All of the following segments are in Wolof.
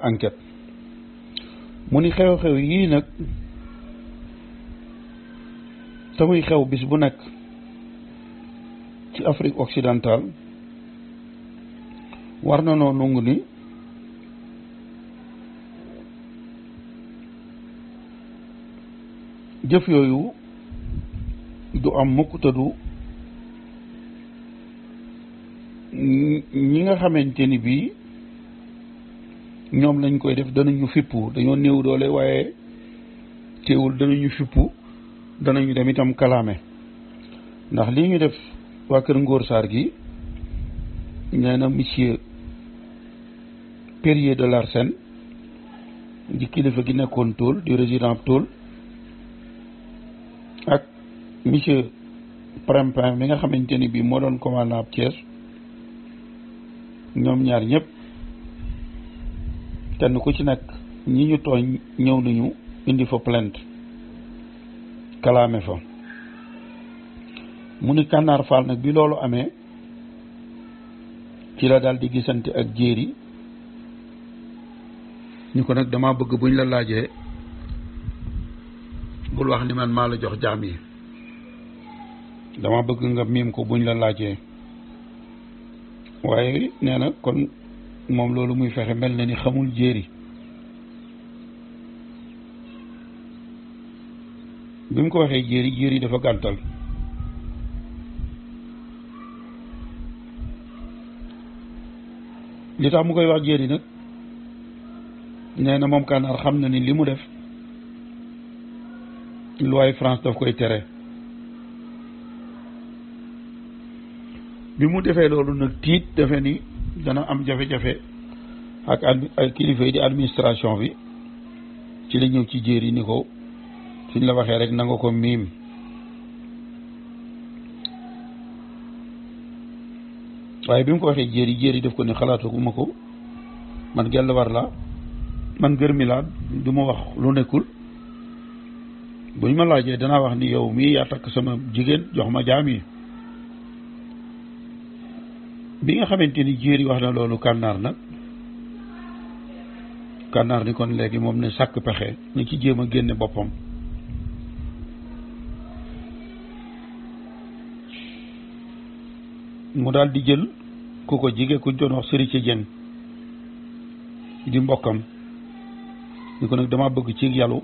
enquête mu ni xew-xew yii nag te muy xew bis bu nekk ci Afrique occidentale war na noo nangu ni jëf yooyu du am mukk te du ñi nga xamante ni bii ñoom lañ koy def danañu fippu dañoo néew doole waaye teewul danañu fippu danañu dem itam kalaame ndax lii ñu def waa kër Ngor Sarr gi nee na monsieur Périer de Larsen di kilifa gi nekkoon Toul di résident Toul ak monsieur Prempin mi nga xamante ni bii moo doon commandant ab Thiès ñoom ñaar ñëpp kenn ku ci nekk ñi ñu tooñ ñëw nañu indi fa plainte kalaame fa mu ni Kànnaar Fall nag bi loolu amee ci la daal di gisante ak jéeri ñu ko nag dama bëgg buñ la laajee bul wax ni man maa la jox jaam yi dama bëgg nga miim ko buñ la laajee waaye nee na kon moom loolu muy fexe mel na ni xamul jéeri bi mu ko waxee jéeri dafa gàntal li tax mu koy wax jéeri nag nee na moom Kànnaar xam na ni li mu def loi France daf koy tere bi mu defee loolu nag tiit defe ni dana am jafe-jafe ak ay kilifa yi di administration bi ci la ñëw ci jéeri ni ko suñ la waxee rek na nga ko miim waaye bi mu ko waxee jéeri def ko ne xalaatuma ko man gell war la man gërmi laa du ma wax lu nekkul buñ ma laajee danaa wax ni yow mii yaa takk sama jigéen jox ma jaam yi bi nga xamante ni jéeri wax na loolu Kànnaar nag Kànnaar ni kon léegi moom ne sàkk pexe ni ci jéem a génne boppam mu daal di jël ku ko jige kuñ doon wax Sëriñ Jeng di mbokkam ni ko nag dama bëgg ci yàllu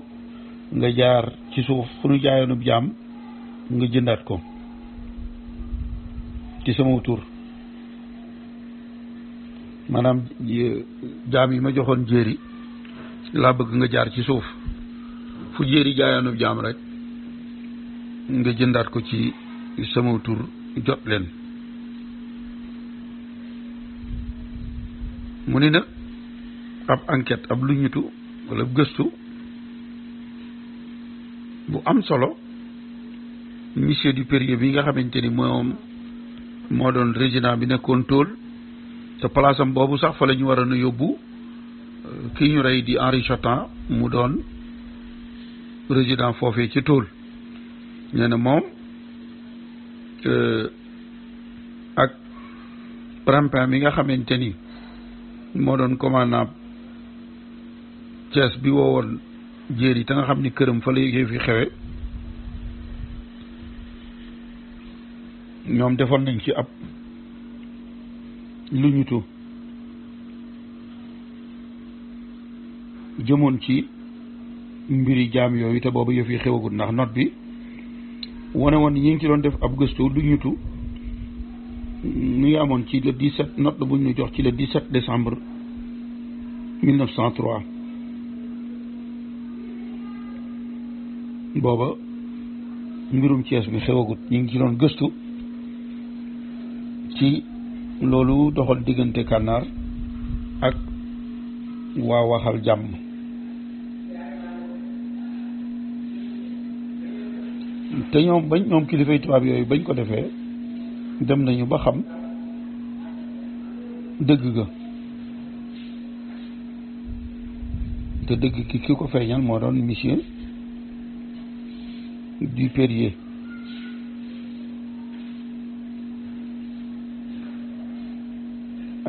nga jaar ci suuf fu nu jaayoonub jaam nga jëndaat ko ci sama tur maanaam jaam yi ma joxoon jéeri laa bëgg nga jaar ci suuf fu jéeri jaayoonub jaam rek nga jëndaat ko ci sama tur jot leen mu ni nag ab enquête ab lu ñutu wala gëstu bu am solo monsieur du Périer bi nga xamante ni moom moo doon résident bi nekkoon Toul te place am boobu sax fa la ñu waroon a yóbbu kii ñu rey di Henri Chotin mu doon résident foofee ci Toul nee na moom ak Prempin mi nga xamante ni moo doon commandant Thiès bi woowoon jéeri te nga xam ni këram fa la yëgee fi xewe ñoom defoon nañ ci ab lu ñutu jëmoon ci mbiri jaam yooyu te boobu yëf yi xewagul ndax note bi wane woon ñi ngi ci doon def ab gëstu lu ñutu ñu ngi amoon ci le 17 note bu ñu jox ci le 17 décembre 1903 booba mbirum Thiès bi xewagut ñu ngi ci doon gëstu ci loolu doxal diggante Kànnaar ak waa waxal jàmm te ñoom kilifay tubaab yooyu bañ ko defee dem nañu ba xam dëgg ga te dëgg ki ko feeñal moo doon monsieur du Périer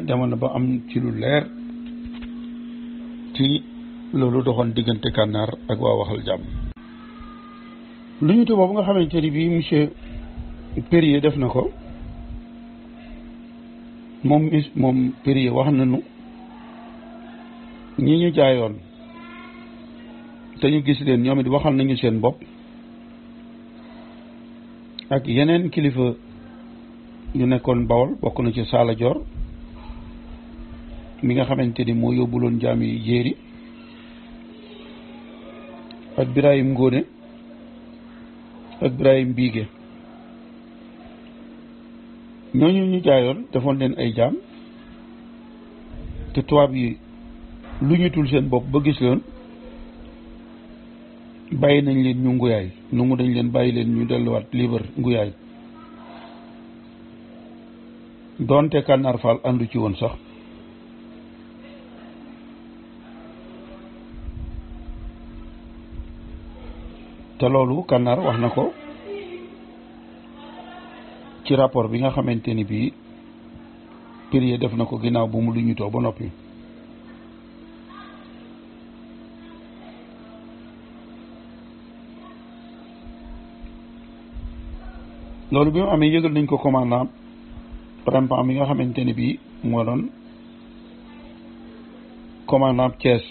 demoon na ba am ci lu leer ci loolu doxoon diggante Kànnaar ak waa Waxal Jàmm. lu ñu te boobu nga xamante ni bii monsieur Périer def na ko moom Périer wax nañu ñi ñu jaayoon te ñu gis leen ñoom it waxal nañu seen bopp ak yeneen kilifa yu nekkoon Bawol bokk na ci Saala Joor mi nga xamante ni moo yóbbuloon jaam yi jéeri ak Birahim Ngóone ak Birahim Biige ñooñu ñu jaayoon defoon leen ay jaam te tubaab yi lu ñu tul seen bopp ba gis leen bàyyi nañ leen ñu nguyaay nungu dañ leen bàyyi leen ñu delluwaat libre nguyaay doonte Kànnaar Faal àndu ci woon sax te loolu Kànnaar wax na ko ci rapport bi nga xamante ni bii Périer def na ko ginnaaw bu mu lu ñu too ba noppi loolu bi mu amee yëgal nañ ko commandant Prempeh mi nga xamante ni bii moo doon commandant Thiès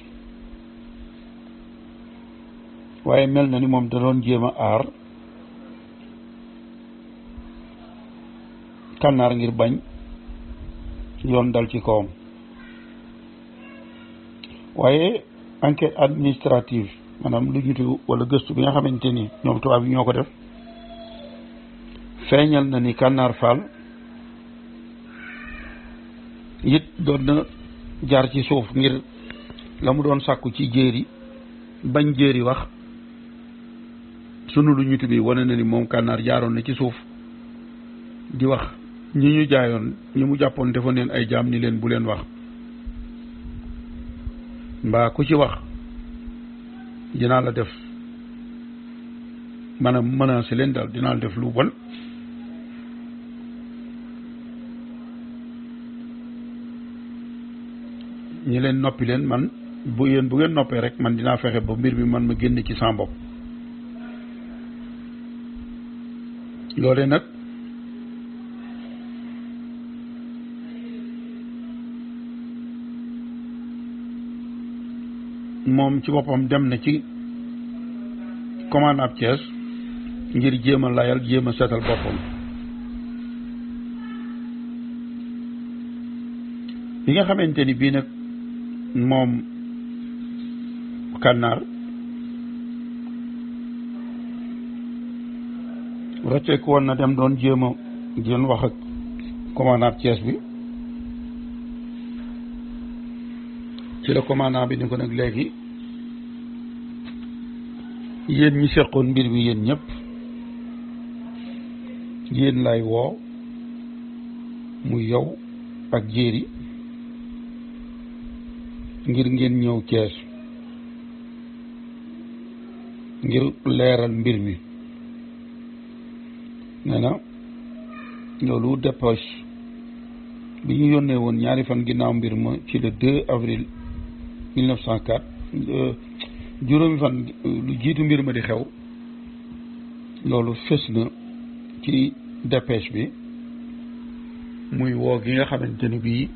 waaye mel na ni moom da doon jéem a aar Kànnaar ngir bañ yoon dal ci kawam waaye enquête administrative maanaam lu ñutu wala gëstu bi nga xamante ni ñoom tubaab yi ñoo ko def feeñal na ni Kànnaar Faal it doon na jaar ci suuf ngir la mu doon sàkku ci jéeri bañ jéeri wax sunu lu ñutu bi wane na ni moom Kànnaar jaaroon na ci suuf di wax ñi ñu jaayoon ñi mu jàppoon defoon leen ay jaam ni leen bu leen wax mbaa ku ci wax dinaa la def maanaam menacé leen daal dinaa la def lu bon ñi leen noppi leen man bu ngeen noppee rek man dinaa fexe ba mbir mi man ma génn ci sama bopp loole nag moom ci boppam dem na ci commandant ab Thiès ngir jéem a layal jéem a seetal boppam bi nga xamante ni bii nag moom Kànnaar rocceeku woon na dem doon jéem wax ak commandant Thiès bi ci la commandant bi ni ko nag léegi yéen ñi seqoon mbir bi yéen ñëpp yéen lay woo muy yow ak jéeri ngir ngeen ñëw Thiès ngir leeral mbir mi nee na loolu dépêche bi ñu yónnee woon ñaari fan ginnaaw mbir ma ci le 2 avril 1904 juróomi fan lu jiitu mbir ma di xew loolu fës na ci dépêche bi muy woo gi nga xamante ni bii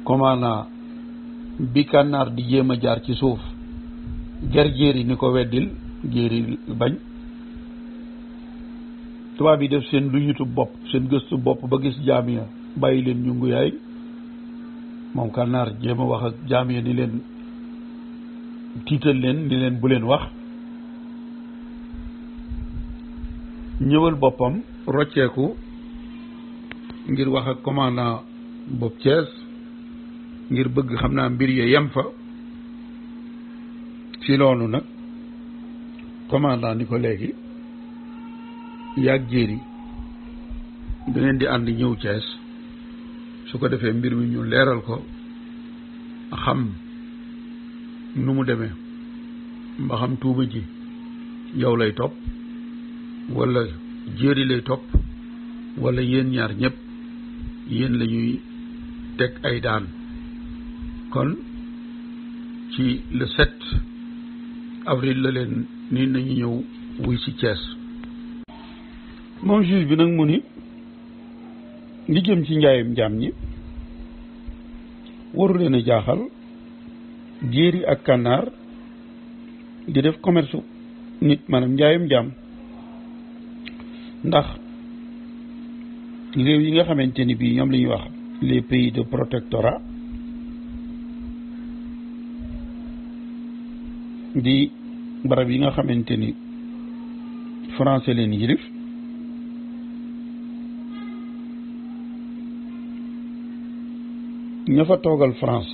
commandant bi Kànnaar di jéem a jaar ci suuf ger jéeri ni ko weddil jéeri bañ tubaab yi def seen lu ñutu bopp seen gëstu bopp ba gis jaamiya bàyyi leen ñu nguyaay moom Kànnaar jéem a wax ak jaamiya ni leen tiital leen ni leen bu leen wax ñëwal boppam rocceeku ngir wax ak commandant bopp Thiès ngir bëgg xam naa mbir ya yem fa ci loolu nag commandant ni ko léegi yàgg jéeri da ngeen di ànd ñëw Thiès su ko defee mbir mi ñu leeral ko xam nu mu demee ba xam tuuma ji yow lay topp wala jéeri lay topp wala yéen ñaar ñëpp yéen la ñuy teg ay daan kon ci le 7 avril la leen ni nañu ñëw wuy ci Thiès. moom juge bi nag mu ni li jëm ci njaayum jaam ñi waru leen a jaaxal jéeri ak kànnaar di def commerce nit maanaam njaayum jaam ndax réew yi nga xamante ni bii ñoom la ñuy wax les pays de protectorat di barab yi nga xamante ni français leen yilif ña fa toogal France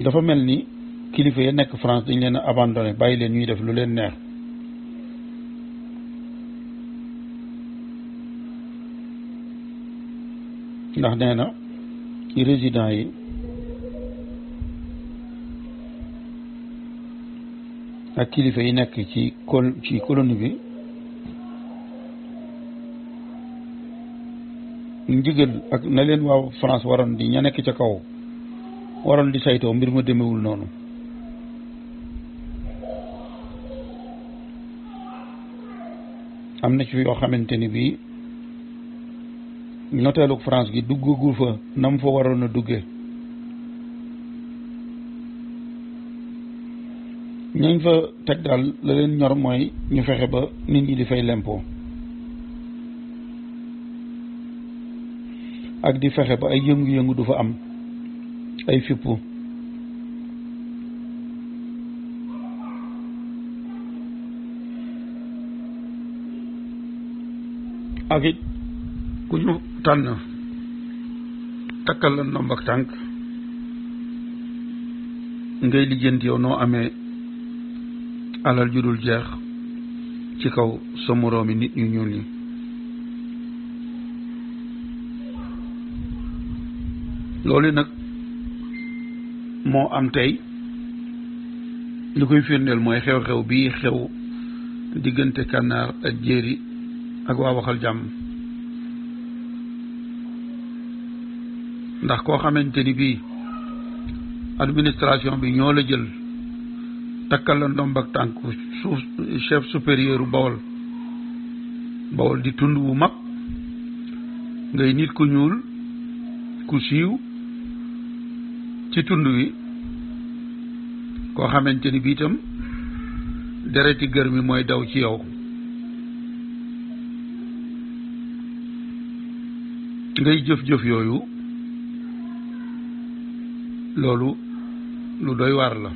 dafa mel ni kilifa ya nekk France dañ leen a abandonné bàyyi leen ñuy def lu leen neex ndax nee na ci résident yi ak kilifa yi nekk ci colonie bi ndigal ak na leen waaw France waroon di ña nekk ca kaw waroon di saytoo mbir ma demewul noonu am na ci yoo xamante ni bii noteelu France gi duggagul fa nam fa waroon a dugge ñañ fa teg daal la leen ñor mooy ñu fexe ba nit ñi di fay l'impôt ak di fexe ba ay yëngu-yëngu du fa am ay fippu ak it ku ñu tànn takkal la ndomb ak tànk ngay lijjanti yow noo amee alal ju dul jeex ci kaw sa moroomi nit ñu ñuul ñi loolu nag moo am tey li koy firndeel mooy xew-xew bii xew diggante Kànnaar ak Jéeri ak waa Waxal Jàmm ndax koo xamante ni bii administration bi ñoo la jël takkal la ndomb ak tànk suuf chef supérieur u Bawol di tund wu mag ngay nit ku ñuul ku siiw ci tund wi koo xamante ni bii itam dereti gër mi mooy daw ci yow ngay jëf-jëf yooyu loolu lu doy waar la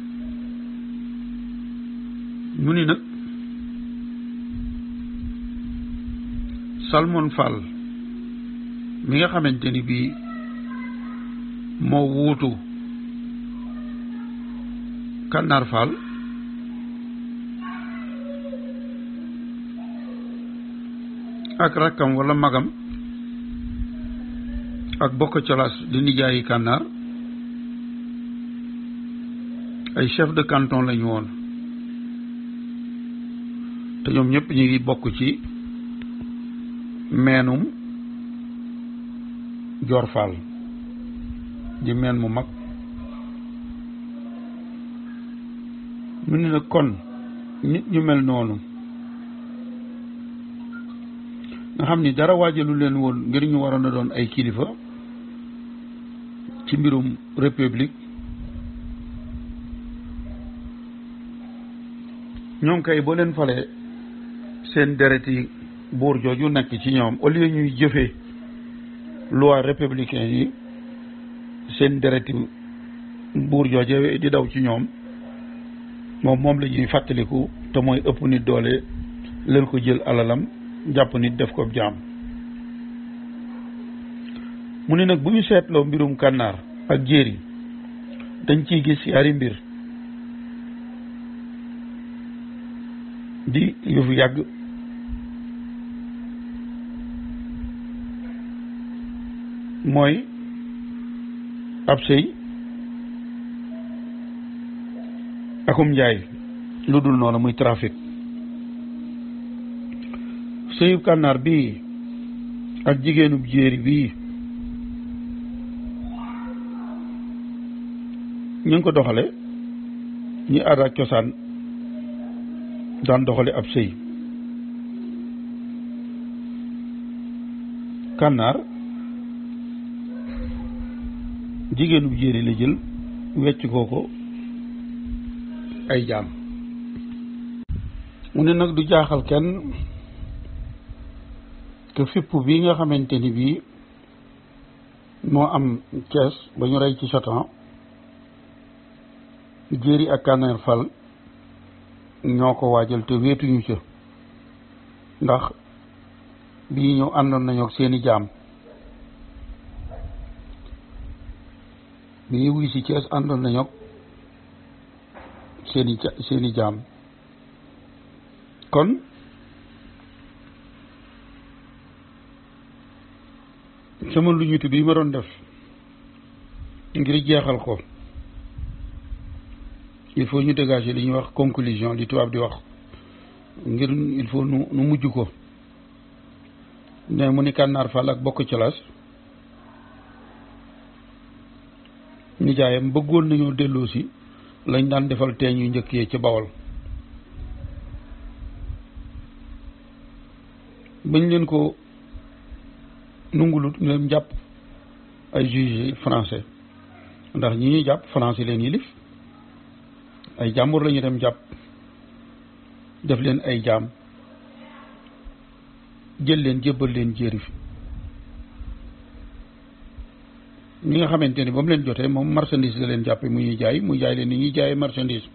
ñu ni nag Salmon Fall mi nga xamante ni bii moo wuutu Kànnaar Fall ak rakkam wala magam ak bokk colaas di nijaayi Kànnaar ay chef de canton lañu woon te ñoom ñëpp ñu ngi bokk ci meenum Joor Fall di meen mu mag mu ne nag kon nit ñu mel noonu nga xam ni dara waajalu leen woon ngir ñu waroon a doon ay kilifa ci mbirum république ñoom kay boo leen falee seen dereti buur jooju nekk ci ñoom au lieu ñuy jëfee loi républicaine yi seen dereti buur jooje di daw ci ñoom moom la ñuy fàttaliku te mooy ëpp nit doole leen ko jël alalam jàpp nit def ko jaam mu ne nag bu ñu seetloo mbirum Kànnaar ak Jéeri dañ ciy gis yaari mbir di yu fi yàgg mooy ab sëy akum njaay lu dul noonu muy trafic sëyub Kànnaar bii ak jigéenub Jéeri bii ñu ngi ko doxale ñi aada ak cosaan daan doxale ab sëy kànnaar jigéenu jéeri la jël wecc kooko ay jaam mu ne nag du jaaxal kenn te fipp bi nga xamante ni bii moo am Cees ba ñu rey ci Satan jéeri ak Kànnaar Fall ñoo ko waajal te wéetuñu ca ndax bii ñëw àndoon nañu ak seeni jaam bi ñuy wuy si Cees àndoon nañu ak seeni jaam kon sama lu ñutu bi ma doon def ngir jeexal ko il faut ñu dégager li ñuy wax conclusion li tubaab di wax ngir il faut nu mujj ko ne mu ni Kànnaar Fall ak Bokk Calaas nijaayam bëggoon nañoo delloo si lañ daan defal teeñ yu njëkk yee ca Bawol bañ leen ko nungulut ñu leen jàpp ay juge français ndax ñi ñuy jàpp français leen yilif ay jàmbur la ñu dem jàpp def leen ay jaam jël leen jébbal leen jéeri fi ñi nga xamante ni ba mu leen jotee moom marchandise la leen jàppe mu jaay leen ni ñuy jaayee marchandise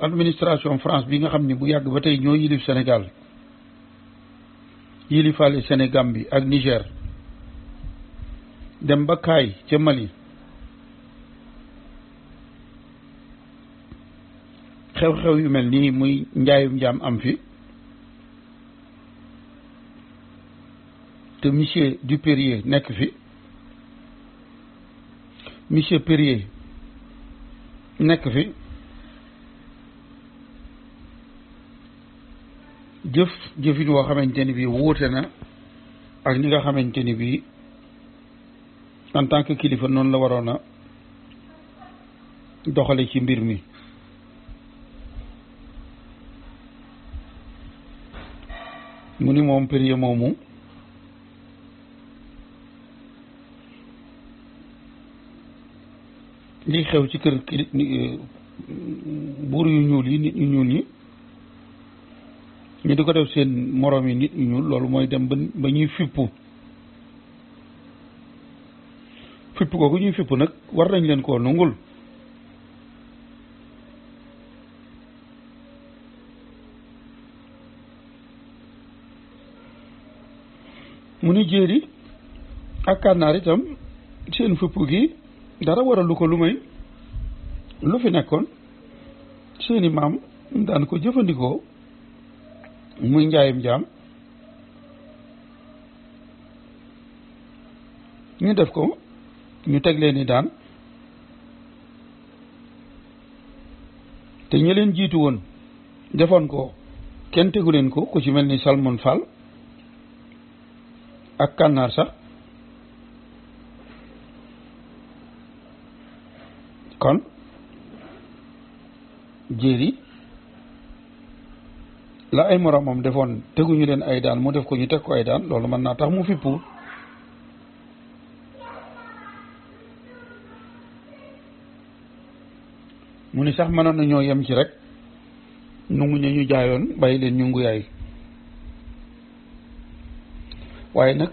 administration France bi nga xam ne bu yàgg ba tey ñoo yilif Sénégal yilifaale Sénégal bi ak Niger dem ba Kaay ca Mali xew-xew yu mel nii muy njaayum njaam am fi te monsieur Dupérier nekk fi monsieur Perrier nekk fi jëfin woo xamante ni bii wuute na ak ñi nga xamante ni bii en tant que kilifa noonu la waroon a doxale ci mbir mi mu ni moom Perrier moomu li xew ci kër buur yu ñuul yi nit ñu ñuul ñi ñu di ko def seen moroom yi nit ñu ñuul loolu mooy dem ba ñuy fippu kooku ñuy fippu nag war nañ leen koo nangul mu ni jéeri ak Kànnaar itam seen fippu gi dara waralu ko lu may lu fi nekkoon seeni maam daan ko jëfandikoo muy njaayum jaam ñu def ko ñu teg leen ni daan te ñi leen jiitu woon defoon ko kenn tegu leen ko ku ci mel ni Salmon Fall ak Kànnaar sax kon jéeri la ay moromam defoon teguñu leen ay daan mu def ko ñu teg ko ay daan loolu mën naa tax mu fippu mu ni sax mënoon na ñoo yem ci rek nungu ña ñu jaayoon bàyyi leen ñu ngu yaay waaye nag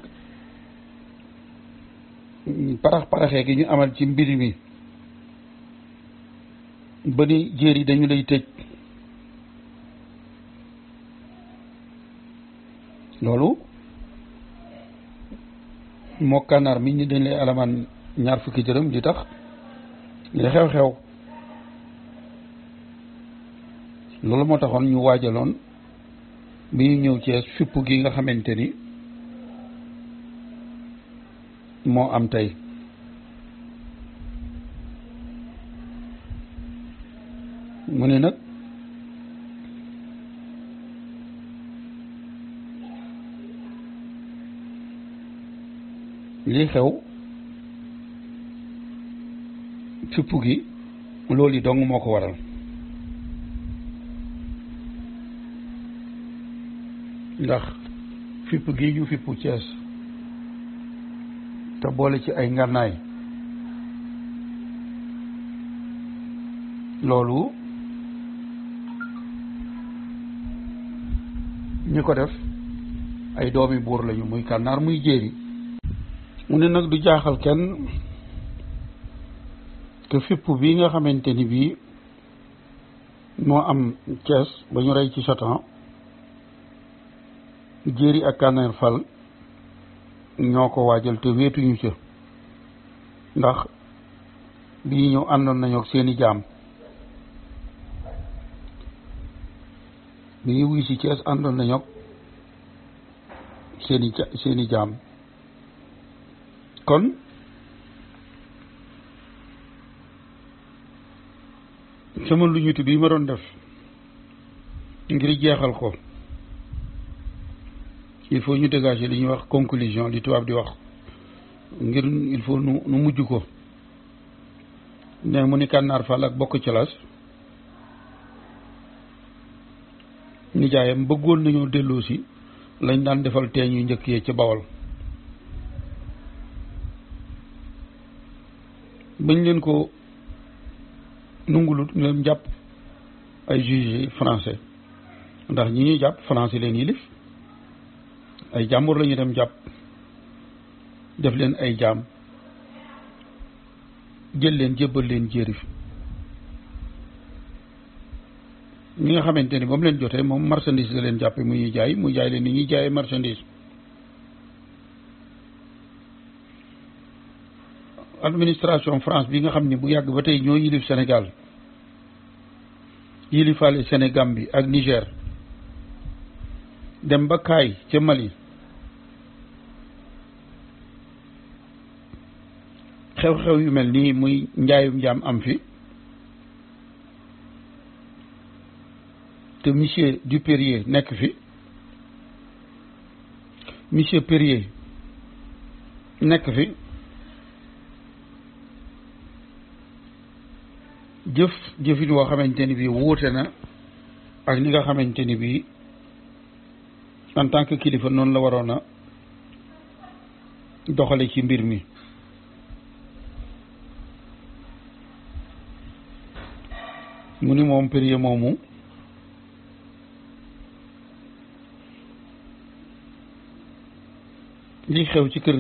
paraxee gi ñu amal ci mbir mi ba ni jéeri dañu lay tëj loolu moo Kànnaar mi ñi dañ lay alamaan 20 dërëm di tax li xew-xew loolu moo taxoon ñu waajaloon bi ñu ñëw Cees fipp gi nga xamante ni moo am tey mu ne nag lii xew fippu gi loolu yi dong moo ko waral ndax fipp gi ñu fippu Cees te boole ci ay ngànnaay loolu ñi ko def ay doomi buur lañu muy Kànnaar muy Jéeri mu ne nag du jaaxal kenn te fipp bii nga xamante ni bii moo am Cees ba ñu rey ci Satan Jéeri ak Kànnaar Fall ñoo ko waajal te wéetuñu ca ndax bii ñëw àndoon nañu ak seeni jaam bi ñu wuy si Cees àndoon nañu ak seeni jaam kon sama lu ñuti bii ma doon def ngir jeexal ko il faut ñu dégager li ñuy wax conclusion li tubaab di wax ngir il faut nu mujj ko ne mu ni Kànnaar Fall ak bokk ci las nijaayam bëggoon nañoo delloo si lañ daan defal teeñ yu njëkk yee ci Bawol bañ leen ko nungulut ñu leen jàpp ay juge français ndax ñi ñuy jàpp français leen yilif ay jàmbur lañu dem jàpp def leen ay jaam jël leen jébbal leen Jéeri ñi nga xamante ni ba mu leen jotee moom marchandise la leen jàppe muy jaay leen ni ñuy jaayee marchandise administration France bi nga xam ni bu yàgg ba tey ñoo yilif Sénégal yilifaale Sénégal bi ak Niger dem ba Kaay ca Mali xew-xew yu mel nii muy njaayum njaam am fi te monsieur Dupérier nekk fi monsieur Perrier nekk fi jëfin woo xamante ni bii wuute na ak ni nga xamante ni bii en tant que kilifa noonu la waroon a doxale ci mbir mi mu ni moom Perrier moomu li xew ci kër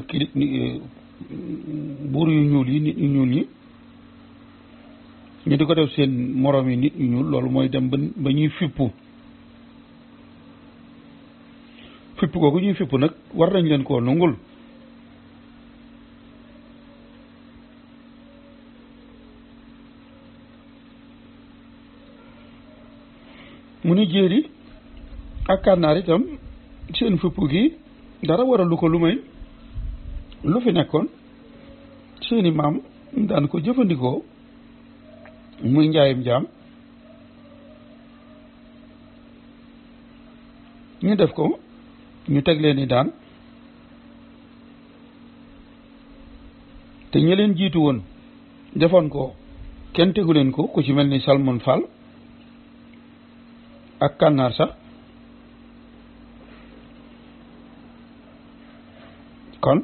buur yu ñuul yi nit ñu ñuul ñi ñu di ko def seen moroom yi nit ñu ñuul loolu mooy dem ba ñuy fippu googu ñuy fippu nag war nañ leen koo nungul mu ni Jéeri ak Kànnaar itam seen fippu gi dara waralu ko lu may lu fi nekkoon seeni maam daan ko jëfandikoo muy njaayam jaam ñu def ko ñu teg leen ni daan te ñi leen jiitu woon defoon ko kenn tegu leen ko ku ci mel ni Salmon Fall ak Kànnaar sax kon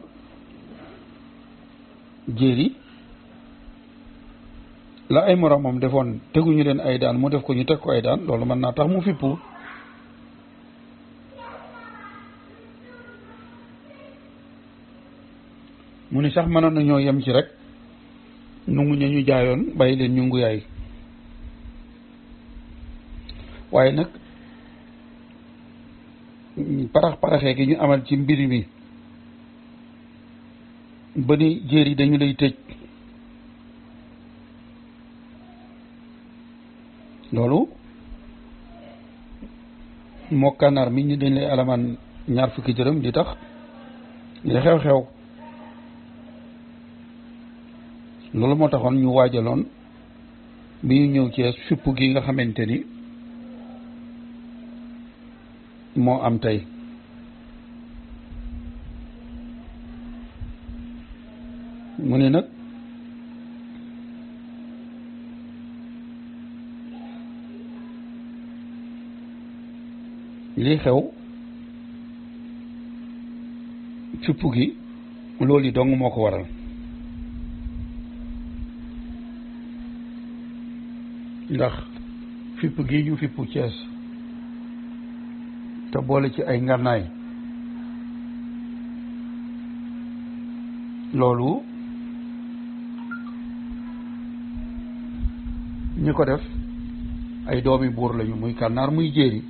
Jéeri la ay moromam defoon teguñu leen ay daan mu def ko ñu teg ko ay daan loolu mën naa tax mu fippu mu ni sax mënoon nañoo yem ci rek nungu ña ñu jaayoon bàyyi leen ñu ngu yaay waaye nag paraxee gi ñu amal ci mbir mi ba ni Jéeri dañu lay tëj loolu moo Kànnaar mi ñi dañ lay alamaan 20 dërëm di tax li xew-xew loolu moo taxoon ñu waajaloon bi ñu ñëw Cees fipp gi nga xamante ni moo am tey mu ne nag li xew fippu gi loolu yi dong moo ko waral ndax fipp gi ñu fippu Cees te boole ci ay ngànnaay loolu ñi ko def ay doomi buur lañu muy Kànnaar muy Jéeri